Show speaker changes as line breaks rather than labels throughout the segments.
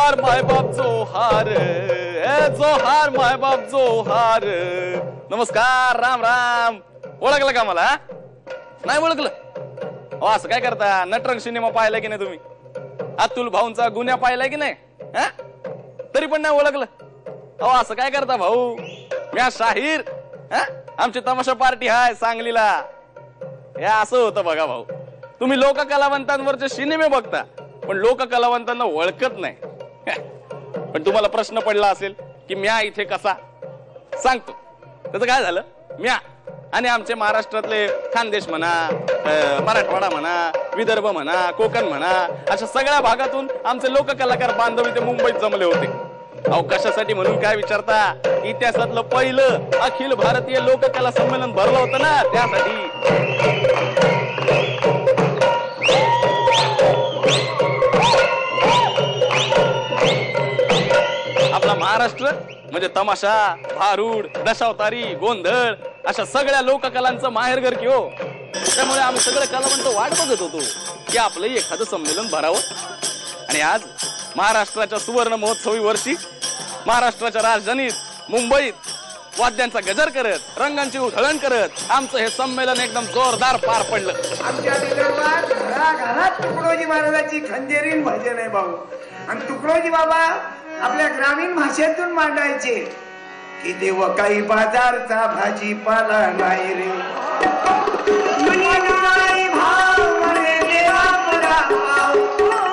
जोहार मायबाप जोहार, जोहार मायबाप जोहार. नमस्कार, राम राम. ओळखलं का मला? नाही ओळखलं? अहो असं काय करता? नटरंग सिनेमा पाहिलाय की नाही तुम्ही? अतुल भाऊंचा गुन्हा पाहिलाय की नाही? तरी पण नाही ओळखलं? अहो असं काय करता भाऊ? म्या शाहीर, आमची तमाशा पार्टी हाय सांगलीला. हे असं होतं बघा भाऊ, तुम्ही लोक कलावंतांवरचे सिनेमे बघता पण लोक कलावंतांना ओळखत नाही. पण तुम्हाला प्रश्न पडला असेल की म्या इथे कसा? सांगतो. त्याचं काय झालं, म्या आणि आमचे महाराष्ट्रातले खानदेश म्हणा, मराठवाडा म्हणा, विदर्भ म्हणा, कोकण म्हणा, अशा सगळ्या भागातून आमचे लोक कलाकार बांधव इथे मुंबईत जमले होते. अवकाशासाठी म्हणून काय विचारता? इतिहासातलं पहिलं अखिल भारतीय लोककला संमेलन भरलं होतं ना, त्यासाठी. आपला महाराष्ट्र म्हणजे तमाशा, भारूड, दशावतारी, गोंधळ अशा सगळ्या लोककलांचं माहेरघर की हो. त्यामुळे आम्ही सगळे कलावंत वाट बघत होतो की आपलं एखादं संमेलन भरावं. आणि आज महाराष्ट्राच्या सुवर्ण महोत्सवी वर्षी महाराष्ट्राच्या राजधानीत मुंबईत वाद्यांचा गजर करत, रंगांची उधळण करत आमचं हे संमेलन एकदम जोरदार पार पडलं.
आमच्या विदर्भात घराघरात तुकडोजी महाराजांची खंडेरीन भजन आहे भाऊ. आणि तुकडोजी बाबा आपल्या ग्रामीण भाषेतून मांडायचे की देव काही बाजारचा भाजीपाला नाही रे, नाही भाव म्हणे देवा मला भाव,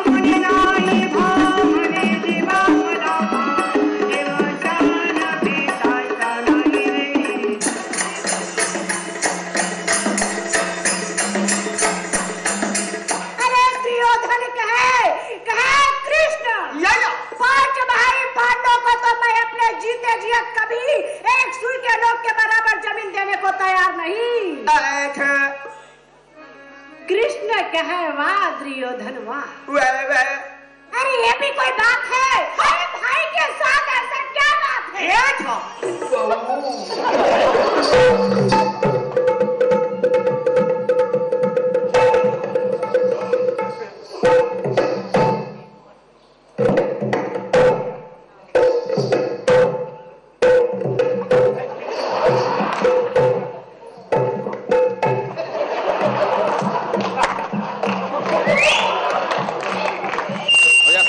म्हणे नाही भाव म्हणे देवा मला भाव, देवाच्या नावे जायचा नाही रे.
अरे दुर्योधन कहे कृष्ण, पांच भाई पांडवों को तो मैं अपने जीते जी कभी एक सुई के लोग के बराबर जमीन देने को तैयार नहीं. कृष्ण कहे वाह दुर्योधन वाह. अरे ये भी कोई बात है? अरे भाई के साथ ऐसा क्या बात है?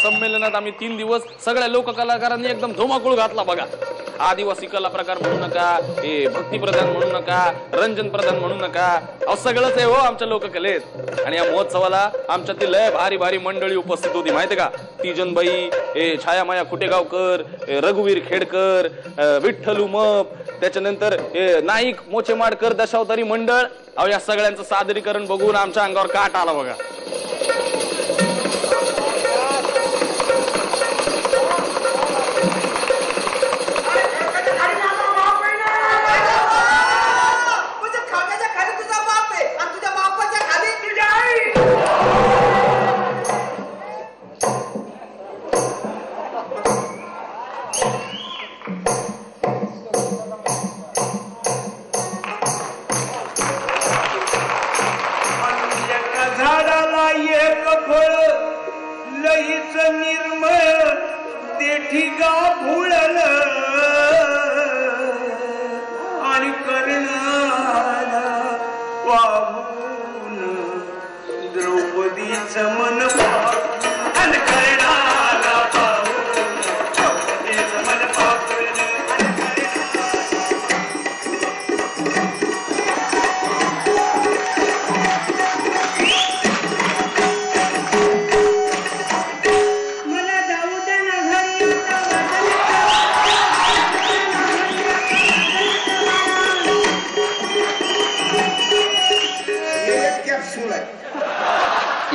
संमेलनात आम्ही 3 दिवस सगळ्या लोक कलाकारांनी एकदम धुमाकूळ घातला बघा. आदिवासी कला प्रकार म्हणू नका, भक्ती प्रधान म्हणू नका, रंजन प्रधान म्हणू नका, अहो सगळंच आहे हो आमच्या लोककलेत. आणि या महोत्सवाला आमच्यातील लय भारी भारी मंडळी उपस्थित होती माहिती का? तीजनबाई, छायामाया खुटेगावकर, रघुवीर खेडकर, विठ्ठल उमप, त्याच्यानंतर नाईक मोचेमाडकर दशावतारी मंडळ. अहो या सगळ्यांचं सादरीकरण बघून आमच्या अंगावर काट आला बघा.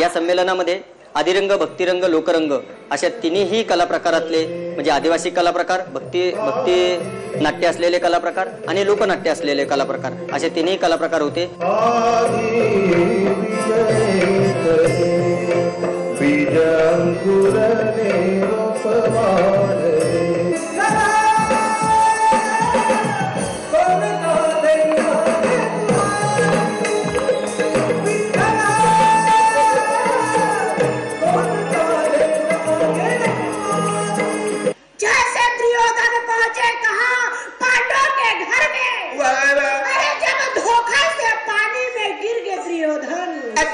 या संमेलनामध्ये आदिरंग, भक्तिरंग, लोकरंग अशा तिन्ही कला प्रकारातले म्हणजे आदिवासी कला प्रकार, भक्ती नाट्य असलेले कला प्रकार आणि लोकनाट्य असलेले कला प्रकार असे तिन्ही कला प्रकार होते.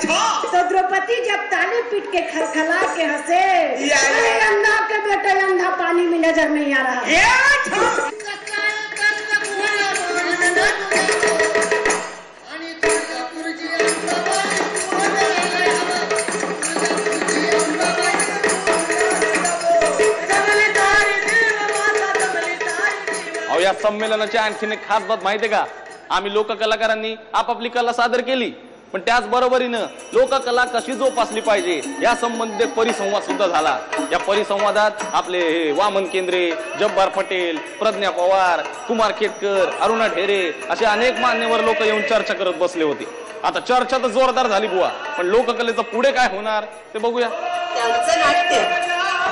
तो द्रौपदी जब ताली पीट के खलखला के हंसे, अरे अंधा के बेटे अंधा पानी में नजर नहीं आ रहा।
अहो या संमेलनाची आणखीन एक खास बात माहितीये का? आम्ही लोककलाकारांनी आपापली कला सादर केली, पण त्याच बरोबरीनं लोककला कशी जोपासली पाहिजे या संबंधित परिसंवाद सुद्धा झाला. या परिसंवादात आपले वामन केंद्रे, जब्बार पटेल, प्रज्ञा पवार, कुमार केतकर, अरुणा ढेरे असे अनेक मान्यवर लोक येऊन चर्चा करत बसले होते. आता चर्चा तर जोरदार झाली बुवा, पण लोककलेचं पुढे काय होणार ते बघूया.
त्यांचं नाट्य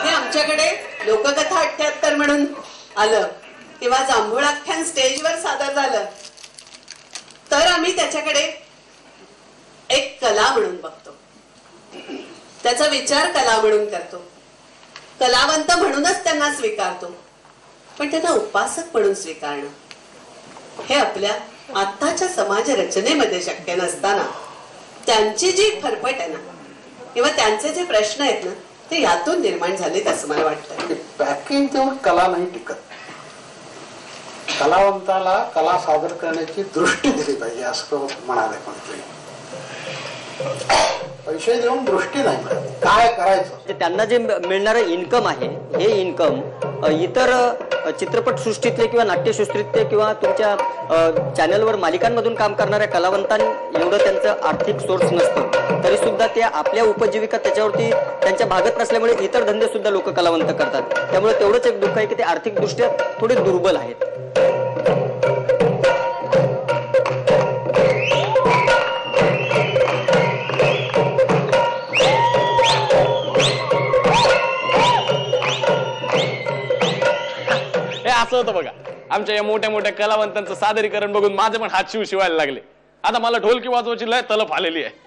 हे आमच्याकडे लोककथा 78 म्हणून आलं किंवा जांभूळाख्यान स्टेजवर सादर झालं तर आम्ही त्याच्याकडे एक कला म्हणून बघतो, त्याचा विचार कला म्हणून करतो, कलावंत म्हणूनच त्यांना स्वीकारतो. पण त्यांना उपासक म्हणून स्वीकारणं हे आपल्या आत्ताच्या समाज रचनेमध्ये शक्य नसताना त्यांची जी फरफट आहे ना किंवा त्यांचे जे प्रश्न आहेत ना ते यातून निर्माण झालेत असं मला वाटतं.
पॅकिंग देऊन कला नाही टिकत. कलावंताला कला सादर करण्याची दृष्टी दिली पाहिजे असं म्हणाले कोणतरी. पैसे देऊन दृष्टी नाही मिळत. काय करायचं
त्यांना जे मिळणारं इन्कम आहे हे इन्कम इतर चित्रपटसृष्टीतले किंवा नाट्यसृष्टीतले किंवा तुमच्या चॅनलवर मालिकांमधून काम करणाऱ्या कलावंतांनी एवढं त्यांचं आर्थिक सोर्स नसतं, तरी सुद्धा ते आपल्या उपजीविका त्याच्यावरती त्यांच्या भागत नसल्यामुळे इतर धंदे सुद्धा लोक कलावंत करतात. त्यामुळे तेवढंच एक दुःख आहे की ते आर्थिकदृष्ट्या थोडे दुर्बल आहेत.
असं होतं बघा, आमच्या या मोठ्या मोठ्या कलावंतांचं सादरीकरण बघून माझे पण हात शिवायला लागले. आता मला ढोलकी वाजवायची लय तलप आलेली आहे.